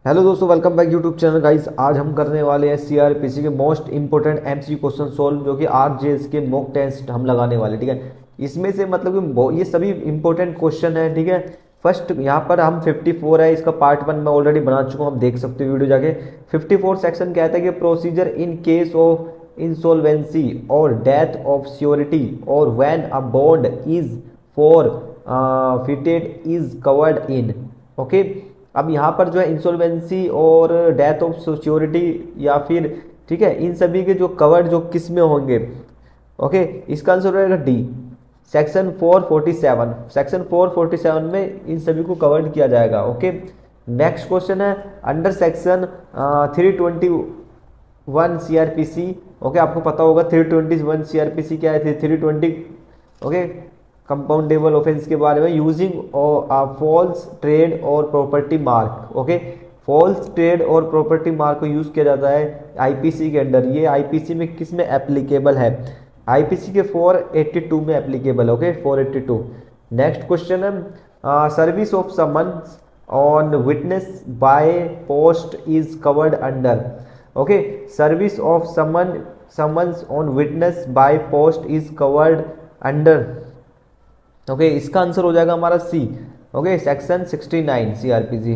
Hello दोस्तों, welcome back YouTube channel guys. आज हम करने वाले हैं सीआरपीसी के most important MCQ question solve, जो कि आरजेएस के मॉक टेस्ट हम लगाने वाले। ठीक है, इसमें से मतलब कि ये सभी इंपॉर्टेंट क्वेश्चन है। ठीक है, फर्स्ट यहाँ पर हम 54 है, इसका पार्ट 1 मैं ऑलरेडी बना चुका हूँ, आप देख सकते हो वीडियो जाके। 54 सेक्शन कहता है कि procedure in case of insolvency और डेथ ऑफ सियोरिटी और when a bond is for fitted is covered in. Okay, अब यहाँ पर जो है इंसॉल्वेंसी और डेथ ऑफ सिक्योरिटी या फिर, ठीक है, इन सभी के जो कवर्ड जो किस में होंगे। ओके, इसका आंसर रहेगा डी, सेक्शन 447। सेक्शन 447 में इन सभी को कवर्ड किया जाएगा। ओके, नेक्स्ट क्वेश्चन है अंडर सेक्शन 321 सीआरपीसी। ओके, आपको पता होगा 321 सीआरपीसी क्या है। 320 ओके, कंपाउंडेबल ऑफेंस के बारे में, यूजिंग फॉल्स ट्रेड और property mark. Okay, false trade और प्रॉपर्टी मार्क को यूज किया जाता है आईपीसी के अंडर। ये आईपीसी में किस में एप्लीकेबल है? आईपीसी के 482 में एप्लीकेबल। ओके, 482। नेक्स्ट क्वेश्चन है service of summons on witness by post is covered under. Okay, service of summons on witness by post is covered under. Okay, इसका आंसर हो जाएगा हमारा C. Okay, section 69 CrPC,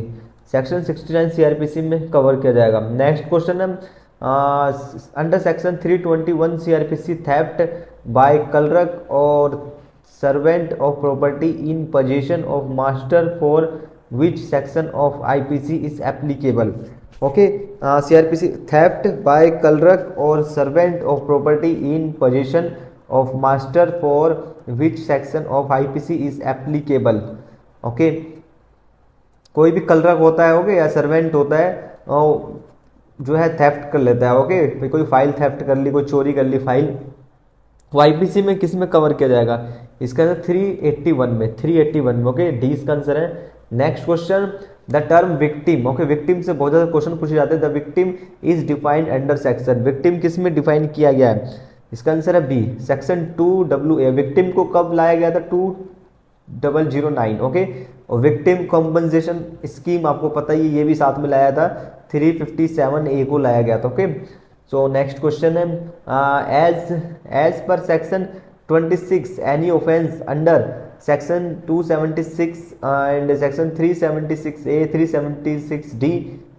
section 69 CrPC में cover किया जाएगा। Next question है under section 321 CrPC theft by clerk और servant of property in position of master for which section of IPC is applicable. Okay, CrPC theft by clerk और servant of property in position of master for which section of IPC is applicable. Okay, कोई भी clerk होता है, okay, या servant होता है, और जो है थेफ्ट कर लेता है। ओके, कोई फाइल थेफ्ट कर ली, कोई चोरी कर ली फाइल, तो आईपीसी में किस में कवर किया जाएगा? इसका आंसर 381 में, 381 में। ओके, डी इसका आंसर है। Next question the term victim. Okay, victim से बहुत ज्यादा क्वेश्चन पूछे जाते हैं। The victim is defined under section. Victim किस में डिफाइन किया गया है? इसका आंसर है बी, सेक्शन 2WA। विक्टिम को कब लाया गया था? 2009। ओके, और विक्टिम कॉम्पनसेशन स्कीम आपको पता ही, ये भी साथ में लाया था, 357A को लाया गया था। ओके, सो नेक्स्ट क्वेश्चन है as per section 26 any offence under section 276 and section 376A 376D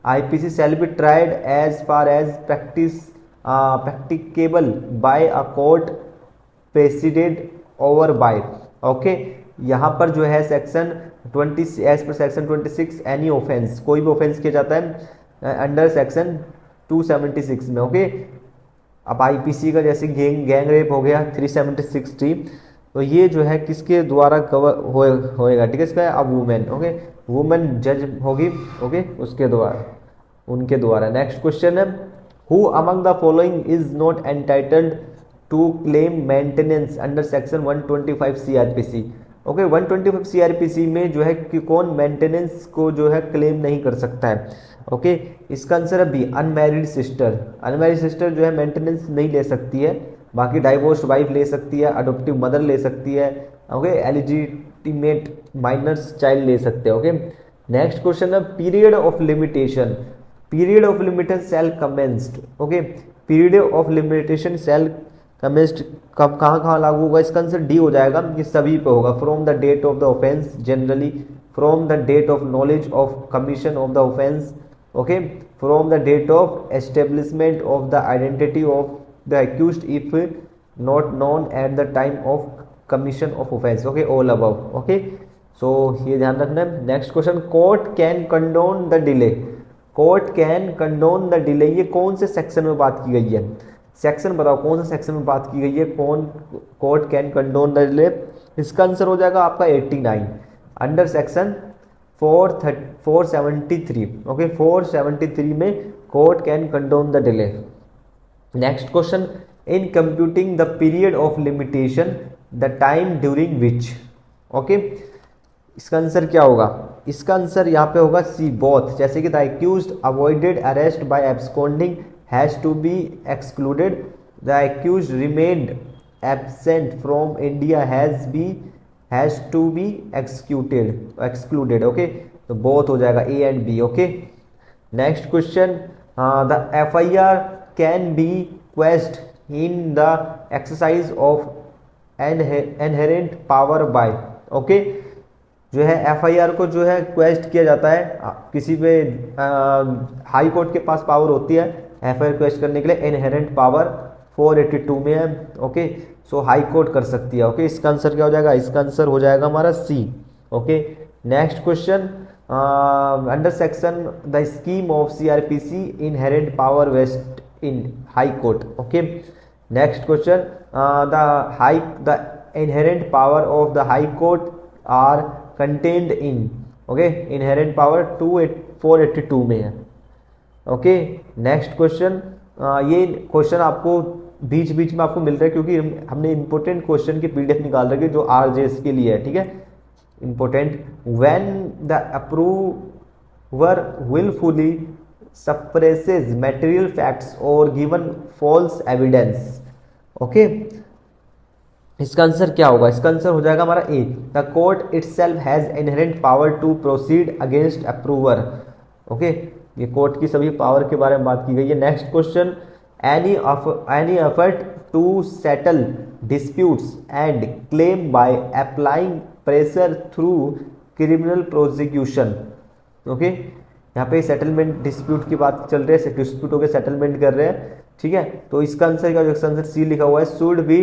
IPC shall be tried as far as practicable by a court presided over by. Okay, यहाँ पर जो है section 20 as per section 26 any offence, कोई भी offence किया जाता है under section 276 में। ओके, अब आईपीसी का जैसे गैंग रेप हो गया 376D, तो ये जो है किसके द्वारा कवर होएगा? ठीक है, इसका अब वुमेन। ओके, वुमेन जज होगी। ओके, उसके द्वारा, उनके द्वारा। नेक्स्ट क्वेश्चन है who among the following is not entitled to claim maintenance under section 125 CrPC. Okay, 125 CrPC में जो है कि कौन मेंटेनेंस को जो है क्लेम नहीं कर सकता है? ओके, इसका आंसर है B, unmarried sister. Unmarried sister जो है मेंटेनेंस नहीं ले सकती है, बाकी डाइवोर्स्ड वाइफ ले सकती है, अडोप्टिव मदर ले सकती है। ओके, एलिजिटिमेट माइनर्स चाइल्ड ले सकते हैं। ओके, नेक्स्ट क्वेश्चन है period of limitation. Period of limitation shall commenced. Okay, period of limitation shall commenced कब, कहाँ लागू होगा? इसका आंसर डी हो जाएगा, ये सभी पे होगा। From the date of the offence generally, from the date of knowledge of commission of the offence. Okay, from the date of establishment of the identity of the accused if not known at the time of commission of offence. Okay, all above. Okay, so ये ध्यान रखना है। Next question court can condone the delay. Court can condone the delay, ये कौन से section में बात की गई है? सेक्शन बताओ, कौन सा सेक्शन में बात की गई है? कौन court can condone the delay? इसका आंसर हो जाएगा आपका 89 अंडर सेक्शन 473। ओके, 473 में court can condone the delay. Next question in computing the period of limitation the time during which. Okay, इसका आंसर क्या होगा? इसका आंसर यहाँ पे होगा सी, बोथ। जैसे कि the accused avoided arrest by absconding has to be excluded, the accused remained absent from India has to be excluded. Okay, तो बोथ हो जाएगा A and B. Okay, next question, the FIR can be quashed in the exercise of inherent power by. Okay, जो है FIR को जो है क्वेश्ड किया जाता है, किसी पे हाई कोर्ट के पास पावर होती है FIR क्वेश्ड करने के लिए, इनहेरेंट पावर 482 में है। ओके, सो हाई कोर्ट कर सकती है। ओके, इसका आंसर क्या हो जाएगा? इसका आंसर हो जाएगा हमारा C. Okay, next question, under section the scheme of CRPC inherent power vest in high court. Okay, next question, the inherent power of the high court are contained in. Okay, inherent power 482 में है। Okay, next question, ये question आपको बीच बीच में आपको मिल रहा है क्योंकि हमने इंपॉर्टेंट क्वेश्चन की PDF निकाल रखी है जो RJS के लिए है। ठीक है, important, when the approver willfully suppresses material facts or given false evidence। Okay, इसका आंसर क्या होगा? इसका आंसर हो जाएगा हमारा A, the court itself has inherent power to proceed against approver. Okay, ये कोर्ट की सभी पावर के बारे में बात की गई है। Next question, any effort to settle disputes and claim by applying pressure through criminal prosecution। Okay, यहाँ पे सेटलमेंट डिस्प्यूट की बात चल रही है, डिस्प्यूट हो गया सेटलमेंट कर रहे हैं। ठीक है, तो इसका आंसर क्या? इसका आंसर सी लिखा हुआ है, should be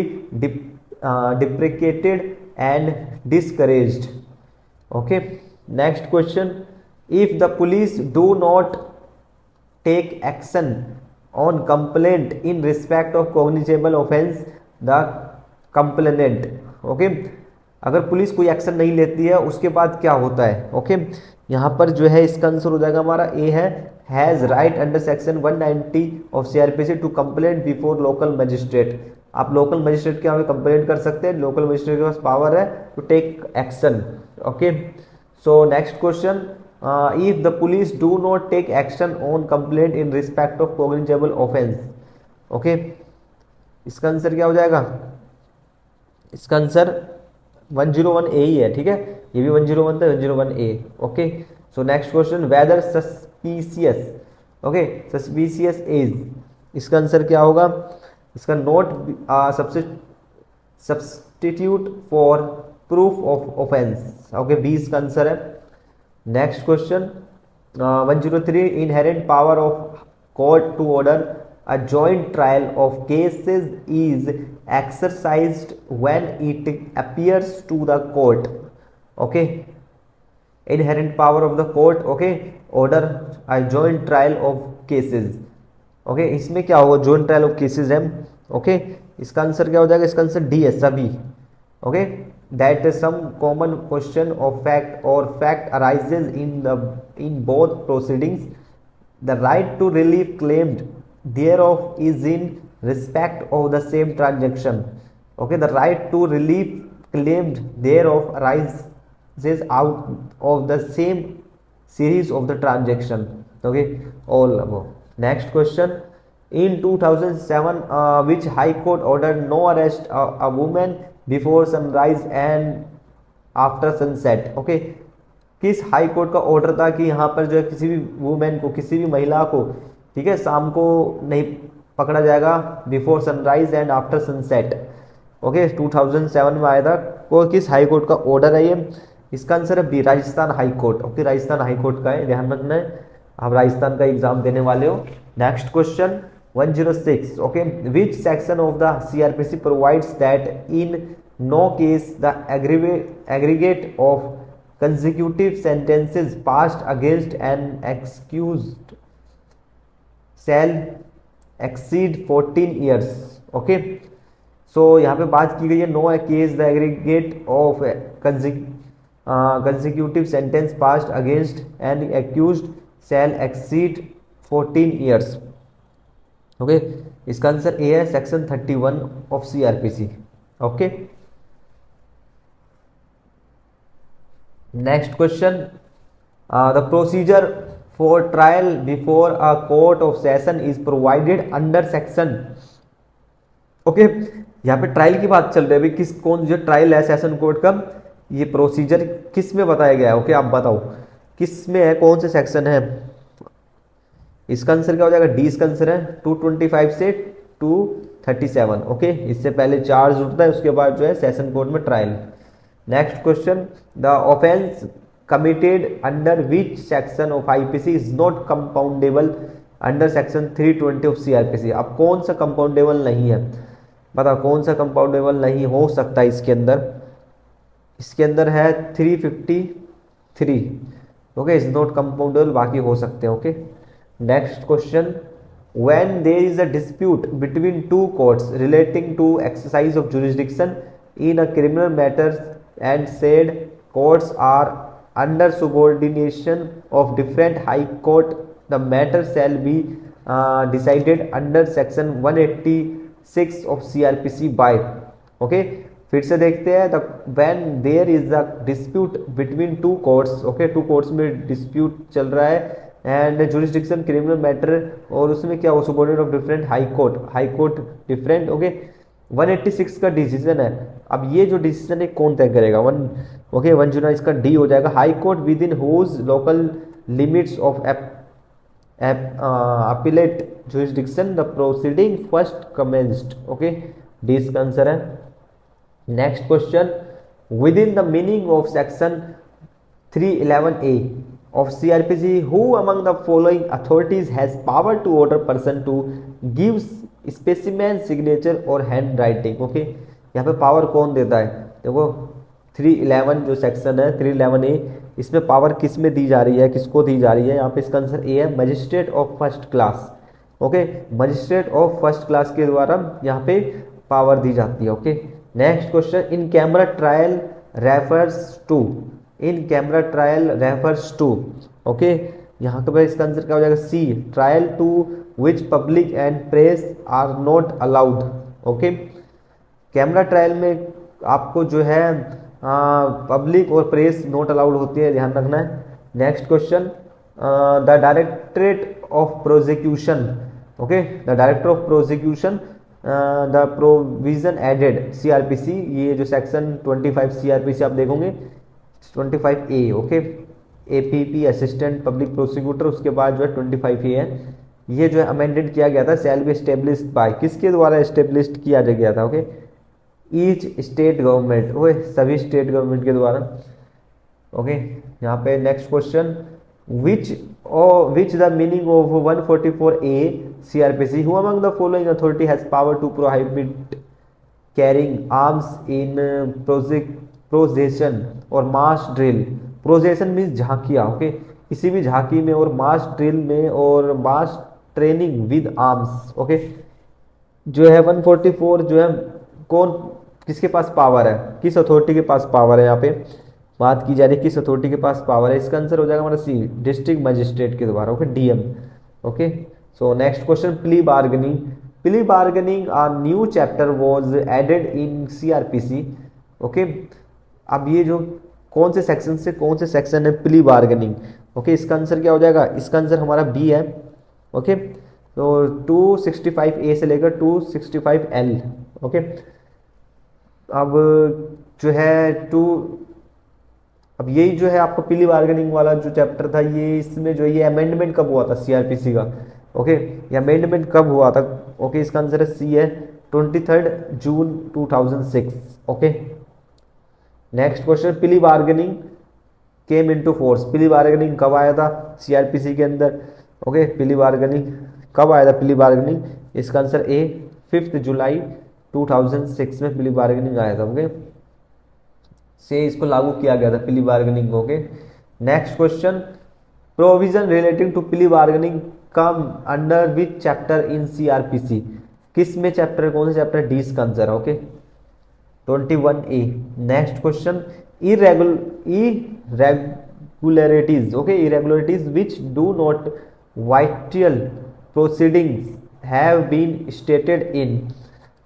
deprecated and discouraged. Okay, next question, if the police do not take action on complaint in respect of cognizable offense the complainant। Okay, अगर पुलिस कोई एक्शन नहीं लेती है उसके बाद क्या होता है? ओके, यहाँ पर जो है इसका आंसर हो जाएगा हमारा ए है, has right under section 190 of CRPC to complaint before local magistrate. आप लोकल मजिस्ट्रेट के यहाँ पे कंप्लेंट कर सकते हैं, लोकल मजिस्ट्रेट के पास पावर है to take action. Okay, so next question, if the police do not take action on complaint in respect of cognizable offense। Okay, इसका आंसर क्या हो जाएगा? इसका आंसर 101A ही है। ठीक है, ये भी 101 था, 101A। Okay, so next question, whether suspicious. Okay, suspicious is, इसका आंसर क्या होगा? इसका not substitute for proof of offence. Okay, B इसका आंसर है। Next question, 103, inherent power of court to order a joint trial of cases is exercised when it appears to the court. Okay, inherent power of the court, okay, order a joint trial of cases. Okay, इसमें क्या होगा? Joint trial of cases है। Okay, इसका answer क्या हो जाएगा? इसका answer D है, सभी। Okay, that some common question of fact or fact arises in both proceedings, the right to relief claimed thereof is in respect of the same transaction। okay, the right to relief claimed thereof arises out of the same series of the transaction। okay, all above। next question, in 2007 which high court ordered no arrest a woman before sunrise and after sunset. Okay, किस high court का order था कि यहाँ पर जो है किसी भी वुमेन को, किसी भी महिला को, ठीक है, शाम को नहीं पकड़ा जाएगा before sunrise and after sunset. Okay, 2007 में आया था। वो किस हाई कोर्ट का ऑर्डर है ये? इसका आंसर है B, Rajasthan high court. Okay, Rajasthan high court का है, ध्यान रखना है, आप राजस्थान का एग्जाम देने वाले हो। Next question, 106, okay, which section of the CRPC provides that in no case the aggregate of consecutive sentences passed against an accused shall exceed 14 years। okay, so यहाँ पे बात की गई है no case the aggregate of consecutive sentence passed against an accused shall exceed 14 years। Okay, इसका answer A है, section 31 of CRPC। Okay, next question, the procedure for trial before a court of session is provided under section. Okay, यहाँ पे trial की बात चल रही है, किस कौन जो ट्रायल है सेशन कोर्ट का, ये प्रोसीजर किस में बताया गया है? ओके, आप बताओ किस में है, कौन से सेक्शन है? इसका आंसर क्या हो जाएगा, डी इसका आंसर है 225 से 237। ओके, इससे पहले चार्ज उठता है, उसके बाद जो है सेशन कोर्ट में trial. Next question, the offence committed under which section of IPC is not compoundable under section 320 of CrPC. अब कौन सा कंपाउंडेबल नहीं है, बताओ कौन सा कंपाउंडेबल नहीं हो सकता इसके अंदर। इसके अंदर है 353। ओके, इज नॉट कंपाउंडेबल, बाकी हो सकते हैं। Okay, next question, when there is a dispute between two courts relating to exercise of jurisdiction in a criminal matter and said courts are under subordination of different high court, the matter shall be decided under section 186 of CRPC by। okay, फिर से देखते हैं, the when there is a dispute between two courts, okay, two courts में dispute चल रहा है and jurisdiction criminal matter, और उसमें क्या हो, subordinate of different high court different. Okay, 186 का डिसीजन है। अब ये जो डिसीजन है कौन तय करेगा, ओके 1 जुलाई इसका डी हो जाएगा। High court within whose local limits of appellate jurisdiction the proceeding first commenced. Okay, D इसका आंसर है। Next question, within the meaning of section 311A of CRPC, who among the following authorities has power to order person to give specimen signature or handwriting। Okay, यहाँ पे power कौन देता है, देखो 311 जो section है 311A, इसमें power किस में दी जा रही है, किसको दी जा रही है, यहाँ पे इसका आंसर ए है, magistrate of first class. Okay, magistrate of first class के द्वारा यहाँ पे पावर दी जाती है। Okay, next question, in camera trial refers to, in camera trial refers to. Okay, यहाँ पे इसका आंसर क्या हो जाएगा, C, trial to which public and press are not allowed. Okay, camera trial में आपको जो है पब्लिक और प्रेस नॉट अलाउड होती है, ध्यान रखना है। Next question, the directorate of prosecution, okay, the director of prosecution the provision added CrPC, ये जो सेक्शन 25 सीआरपीसी आप देखोगे 25A। Okay, APP assistant public prosecutor, उसके बाद जो है 25A है, ये जो है अमेंडेड किया गया था, शैल बी एस्टेब्लिश्ड बाय, किसके द्वारा एस्टेब्लिश्ड किया गया था, okay, each state government, okay, सभी स्टेट गवर्नमेंट के द्वारा। ओके, यहाँ पे next question, which the meaning of 144A CRPC, who among the following authority has power to prohibit carrying arms in procession और मास ड्रिल। प्रोजेशन मीन्स झांकियाँ, okay, किसी भी झांकी में, और मास ड्रिल में, और mass training with arms. Okay, जो है 144 जो है कौन, किसके पास पावर है, किस अथॉरिटी के पास पावर है, यहाँ पे बात की जा रही है किस अथॉरिटी के पास पावर है, इसका आंसर हो जाएगा हमारा सी, डिस्ट्रिक्ट मजिस्ट्रेट के द्वारा। Okay, DM. Okay, so next question, plea bargaining, plea bargaining a new chapter was added in CrPC. Okay, अब ये जो कौन से सेक्शन से कौन से सेक्शन है प्ली बार्गेनिंग। ओके, इसका आंसर क्या हो जाएगा, इसका आंसर हमारा बी है। ओके, तो 265A से लेकर 265L। ओके, अब जो है अब यही जो है आपको प्ली बार्गेनिंग वाला जो चैप्टर था, ये इसमें जो ये अमेंडमेंट कब हुआ था सीआरपीसी का। ओके, ये अमेंडमेंट कब हुआ था। ओके, इसका आंसर है सी है, 23 जून 2006। Okay, next question, plea bargaining came into force, plea bargaining कब आया था सीआरपीसी के अंदर। ओके, प्ली बार्गेनिंग कब आया था, प्ली बार्गेनिंग, इसका आंसर ए, 5 जुलाई 2006 में प्ली बार्गेनिंग आया था। ओके, से इसको लागू किया गया था plea bargaining. Okay, next question, provision relating to plea bargaining come under which chapter in CrPC, किस में चैप्टर, कौन सा चैप्टर, डी इसका आंसर है। Okay, 21A। Next question, irregularities, okay, irregularities which do not vital proceedings have been stated in,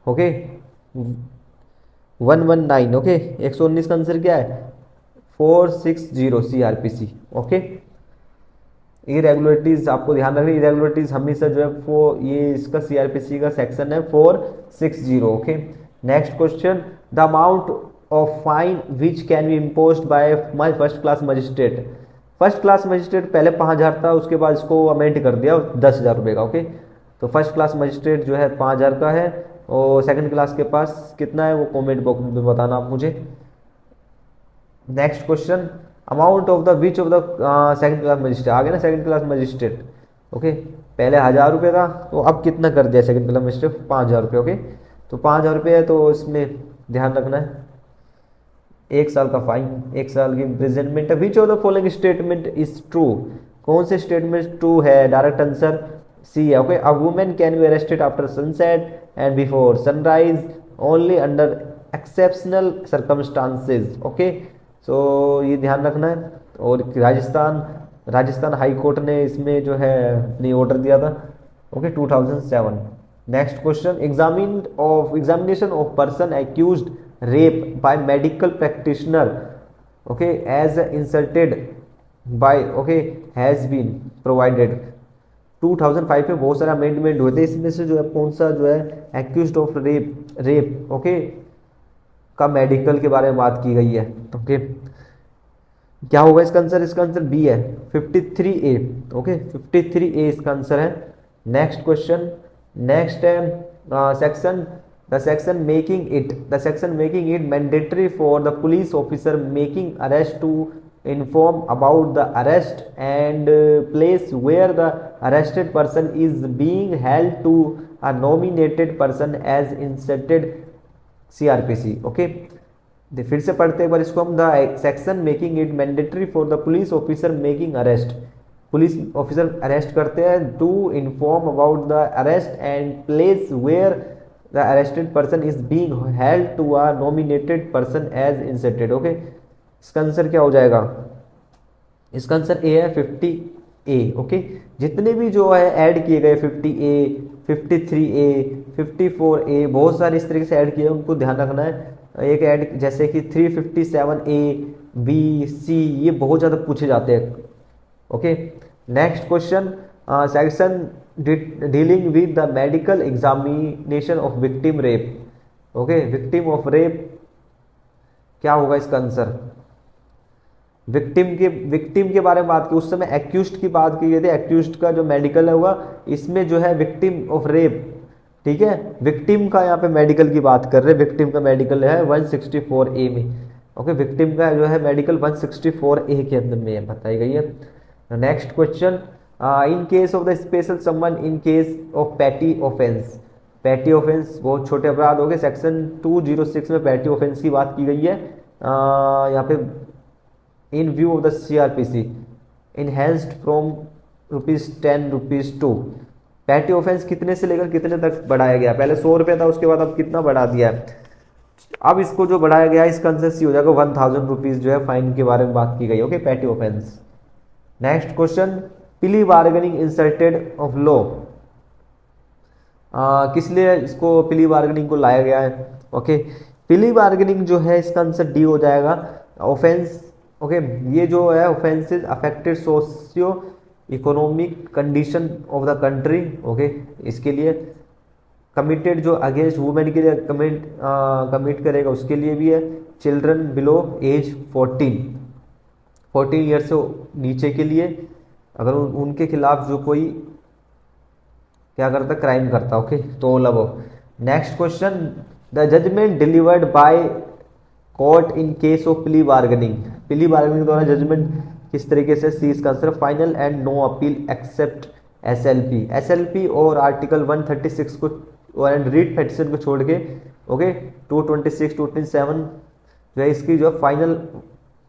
okay, 119। Okay, 119 का answer क्या है, 460 CrPC. Okay, irregularities आपको ध्यान रखना, इरेगुलरिटीज हमेशा जो है ये इसका सीआरपीसी का सेक्शन है 460। Okay, next question, the amount of fine which can be imposed by my first class magistrate, first class magistrate पहले 5,000 था, उसके बाद इसको अमेंड कर दिया 10,000 रुपये का। ओके, तो फर्स्ट क्लास मजिस्ट्रेट जो है 5,000 का है, और सेकंड क्लास के पास कितना है वो कमेंट बॉक्स में बताना आप मुझे। Next question, amount of the which of the second class magistrate, आ गया ना सेकंड क्लास मजिस्ट्रेट। ओके, पहले 1,000 रुपये था, तो अब कितना कर दिया सेकंड क्लास मजिस्ट्रेट, 5,000 रुपये। ओके, तो 5,000 रुपये है, तो इसमें ध्यान रखना है 1 साल का फाइन, 1 साल की इम्प्रिजनमेंट है। Which of the following statement is true, कौन से स्टेटमेंट ट्रू है, डायरेक्ट आंसर सी है। Okay, a women can be arrested after sunset and before sunrise only under exceptional circumstances. Okay, so ये ध्यान रखना है। और राजस्थान हाई कोर्ट ने इसमें जो है अपनी ऑर्डर दिया था। Okay, 2007। Next question, examination of person accused rape by medical practitioner, okay, as inserted by, okay, has been provided. 2005 में बहुत सारे अमेंडमेंट हुए थे, इसमें से जो है कौन सा जो है एक्यूज्ड ऑफ रेप, ओके, का मेडिकल के बारे में बात की गई है। ओके, क्या होगा इसका आंसर, इसका आंसर बी है 53A। ओके, 53A इसका आंसर है। नेक्स्ट क्वेश्चन, नेक्स्ट है section, the section making it mandatory for the police officer making arrest to inform about the arrest and place where the arrested person is being held to a nominated person as inserted CRPC। Okay, फिर से पढ़ते एक बार इसको हम, the section making it mandatory for the police officer making arrest, police officer arrest करते हैं, to inform about the arrest and place where the arrested person is being held to a nominated person as inserted. Okay, इसका answer क्या हो जाएगा, इसका answer A है 50A। Okay, जितने भी जो है ऐड किए गए 50A, 53A, 54A, बहुत सारे इस तरीके से ऐड किए, उनको ध्यान रखना है। एक ऐड जैसे कि 357A, B, C, ये बहुत ज़्यादा पूछे जाते हैं। Okay, next question, section dealing with the medical examination of victim rape. Okay, victim of rape क्या होगा इसका आंसर, विक्टिम के बारे में बात की, उस समय एक्यूज्ड की बात की गई थी, एक्यूज्ड का जो मेडिकल है हुआ, इसमें जो है विक्टिम ऑफ रेप, ठीक है, विक्टिम का यहाँ पे मेडिकल की बात कर रहे हैं, विक्टिम का मेडिकल है 164A में। ओके, विक्टिम का जो है मेडिकल 164A के अंदर में बताई गई है। Next question, in case of the special someone in case of petty offence, petty offence बहुत छोटे अपराध हो गए, सेक्शन 206 में पैटी ऑफेंस की बात की गई है। यहाँ पे in view of the CRPC enhanced from ₹10 ₹2, petty offence कितने से लेकर कितने तक बढ़ाया गया, पहले 100 रुपये था, उसके बाद अब कितना बढ़ा दिया है, अब इसको जो बढ़ाया गया है इसका आंसर सी हो जाएगा 1,000 रुपीज़ जो है फाइन के बारे में बात की गई। Okay, petty offence. Next question, plea bargaining inserted of law, किस लिए इसको प्ली बार्गेनिंग को लाया गया है। ओके, प्ली बार्गेनिंग जो है इसका आंसर डी हो जाएगा, ऑफेंस। ओके, ये जो है offences affected socio economic condition of the country. Okay, इसके लिए कमिटेड जो अगेंस्ट वुमेन के लिए कमिट करेगा उसके लिए भी है, चिल्ड्रन बिलो एज 14 ईयर से नीचे के लिए, अगर उनके खिलाफ जो कोई क्या करता, क्राइम करता। ओके, तो मतलब next question, the judgement delivered by court in case of plea bargaining, plea bargaining द्वारा जजमेंट किस तरीके से, सी इसका answer final and no appeal except SLP और आर्टिकल 136 को और रीट पेटिशन को छोड़ के। ओके, 226 227 जो है इसकी जो फाइनल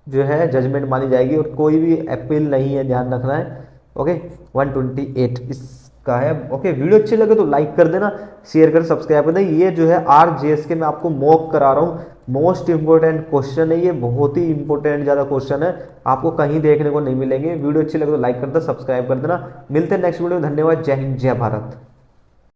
जो है जजमेंट मानी जाएगी और कोई भी अपील नहीं है, ध्यान रखना है। ओके, 128 इसका है। ओके, वीडियो अच्छी लगे तो लाइक कर देना, शेयर कर, सब्सक्राइब कर देना। ये जो है RJS के मैं आपको मॉक करा रहा हूँ, मोस्ट इंपोर्टेंट क्वेश्चन है ये, बहुत ही इंपोर्टेंट ज़्यादा क्वेश्चन है, आपको कहीं देखने को नहीं मिलेंगे। वीडियो अच्छी लगे तो लाइक कर देना, सब्सक्राइब कर देना। मिलते हैं नेक्स्ट वीडियो में, धन्यवाद, जय हिंद, जय भारत।